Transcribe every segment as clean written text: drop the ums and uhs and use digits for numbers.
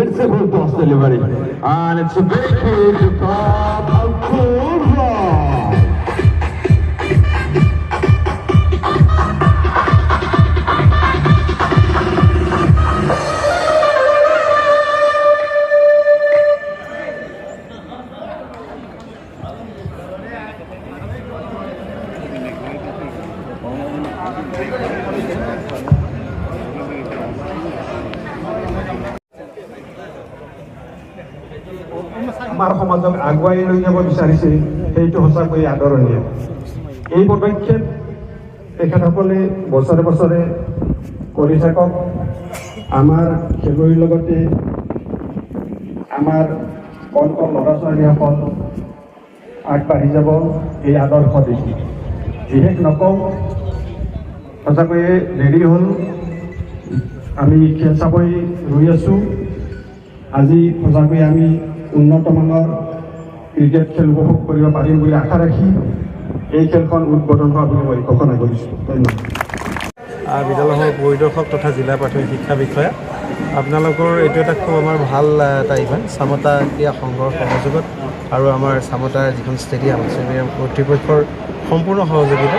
wins the full toss delivery. And it's a big hit to come out Kurva. আমাৰ সমাজক আগুৱাই লৈ যাব বিচাৰিছে সেইটো সঁচাকৈ আদৰণীয়। এই পদক্ষেপ তেখেতসকলে বছৰে বছৰে কৰি থাকক। আমাৰ খেলুৱৈৰ লগতে আমাৰ কণ কণ ল'ৰা ছোৱালীসকল আগবাঢ়ি যাব এই আদৰ্শ দেখি। বিশেষ নকওঁ, সঁচাকৈয়ে দেৰি হ'ল, আমি খেল চাবই ৰৈ আছোঁ। আজি সঁচাকৈ আমি উন্নতমানৰ ক্ৰিকেট খেল উপভোগ কৰিব পাৰিম বুলি আশা ৰাখি এই খেলখন উদ্বোধন হোৱা বুলি মই ঘোষণা কৰিছোঁ। ধন্যবাদ। বিদ্যালয়ৰ পৰিদৰ্শক তথা জিলা প্ৰাথমিক শিক্ষা বিষয়া, আপোনালোকৰ এইটো এটা খুব আমাৰ ভাল এটা ইভেণ্ট। চামতা ক্ৰীড়া সংঘৰ সহযোগত আৰু আমাৰ চামতাৰ যিখন ষ্টেডিয়াম কৰ্তৃপক্ষৰ সম্পূৰ্ণ সহযোগিতা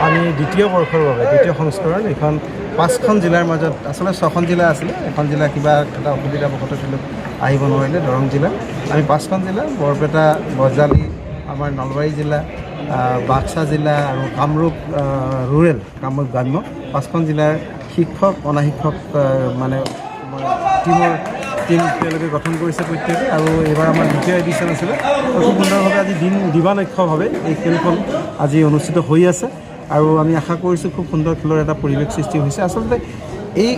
আমি দ্বিতীয় বৰ্ষৰ বাবে দ্বিতীয় সংস্কৰণ এইখন 5খন জিলাৰ মাজত, আচলতে 6খন জিলা আছিলে, এখন জিলা কিবা এটা অসুবিধাবশতঃ আহিব নোৱাৰিলে, দৰং জিলা। আমি 5খন জিলা, বৰপেটা, বজালী, আমাৰ নলবাৰী জিলা, বাক্সা জিলা আৰু কামৰূপ ৰুৰেল, কামৰূপ গ্ৰাম্য, 5খন জিলাৰ শিক্ষক অনাশিক্ষক মানে টিম তেওঁলোকে গঠন কৰিছে প্ৰত্যেকে। আৰু এইবাৰ আমাৰ দ্বিতীয় এডিশ্যন আছিলে। খুব সুন্দৰভাৱে আজি দিবানক্ষভাৱে এই খেলখন আজি অনুষ্ঠিত হৈ আছে আৰু আমি আশা কৰিছোঁ খুব সুন্দৰ খেলৰ এটা পৰিৱেশ সৃষ্টি হৈছে। আচলতে এই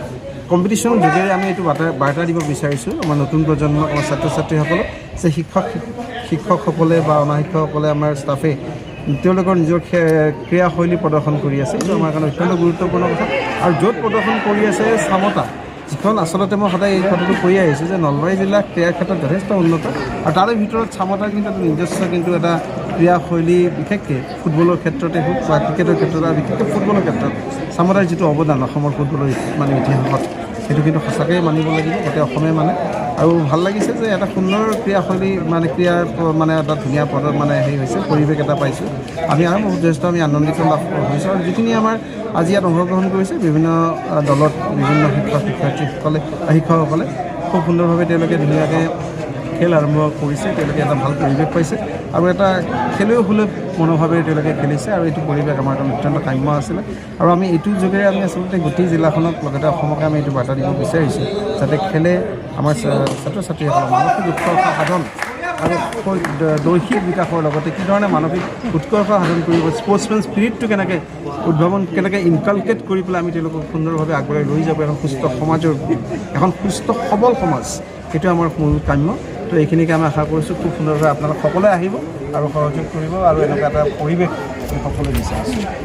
কম্পিটিশ্যনৰ যোগেৰে আমি এইটো বাৰ্তা দিব বিচাৰিছোঁ আমাৰ নতুন প্ৰজন্মক, আমাৰ ছাত্ৰ ছাত্ৰীসকলক, যে শিক্ষকসকলে বা অনাশিক্ষকসকলে আমাৰ ষ্টাফে তেওঁলোকৰ নিজৰ ক্ৰীড়াশৈলী প্ৰদৰ্শন কৰি আছে। এইটো আমাৰ কাৰণে অত্যন্ত গুৰুত্বপূৰ্ণ কথা। আৰু য'ত প্ৰদৰ্শন কৰি আছে চামতা, যিখন আচলতে মই সদায় এই কথাটো কৈ আহিছোঁ যে নলবাৰী জিলা ক্ৰীড়াৰ ক্ষেত্ৰত যথেষ্ট উন্নত, আৰু তাৰে ভিতৰত চামতাৰ কিন্তু এটা নিজস্ব কিন্তু এটা ক্ৰীড়াশৈলী, বিশেষকৈ ফুটবলৰ ক্ষেত্ৰতে হওক বা ক্ৰিকেটৰ ক্ষেত্ৰত, আৰু বিশেষকৈ ফুটবলৰ ক্ষেত্ৰত চামতাৰ যিটো অৱদান অসমৰ ফুটবলৰ মানে ইতিহাসত, সেইটো কিন্তু সঁচাকৈয়ে মানিব লাগিব গোটেই অসমে মানে। আৰু ভাল লাগিছে যে এটা সুন্দৰ ক্ৰীড়াশৈলী মানে ক্ৰীড়াৰ মানে এটা ধুনীয়া পদত মানে হেৰি হৈছে, পৰিৱেশ এটা পাইছোঁ আমি, আৰু যথেষ্ট আমি আনন্দিত লাভ হৈছোঁ। আৰু যিখিনি আমাৰ আজি ইয়াত অংশগ্ৰহণ কৰিছে বিভিন্ন দলত, বিভিন্ন শিক্ষকসকলে খুব সুন্দৰভাৱে তেওঁলোকে ধুনীয়াকৈ খেল আৰম্ভ কৰিছে, তেওঁলোকে এটা ভাল পৰিৱেশ পাইছে আৰু এটা খেলুৱৈ সুলভ মনোভাৱেৰে তেওঁলোকে খেলিছে, আৰু এইটো পৰিৱেশ আমাৰ কাৰণে অত্যন্ত কাম্য আছিলে। আৰু আমি এইটোৰ যোগেৰে আমি আচলতে গোটেই জিলাখনক লগতে অসমকে আমি এইটো বাৰ্তা দিব বিচাৰিছোঁ, যাতে খেলে আমাৰ ছাত্ৰ ছাত্ৰীসকলৰ মানসিক উৎকৰ্ষ সাধন আৰু দৈহিক বিকাশৰ লগতে কি ধৰণে মানসিক উৎকৰ্ষ সাধন কৰিব, স্পৰ্টছমেন স্পিৰিটটো কেনেকৈ ইনকালকেট কৰি পেলাই আমি তেওঁলোকক সুন্দৰভাৱে আগুৱাই লৈ যাব এখন সুস্থ সমাজৰ, এখন সুস্থ সবল সমাজ, সেইটো আমাৰ মূল কাম্য। তো এইখিনিকে আমি আশা কৰিছোঁ খুব সুন্দৰভাৱে আপোনালোক সকলোৱে আহিব আৰু সহযোগ কৰিব আৰু এনেকুৱা এটা পৰিৱেশ আমি সকলোৱে বিচাৰিছোঁ।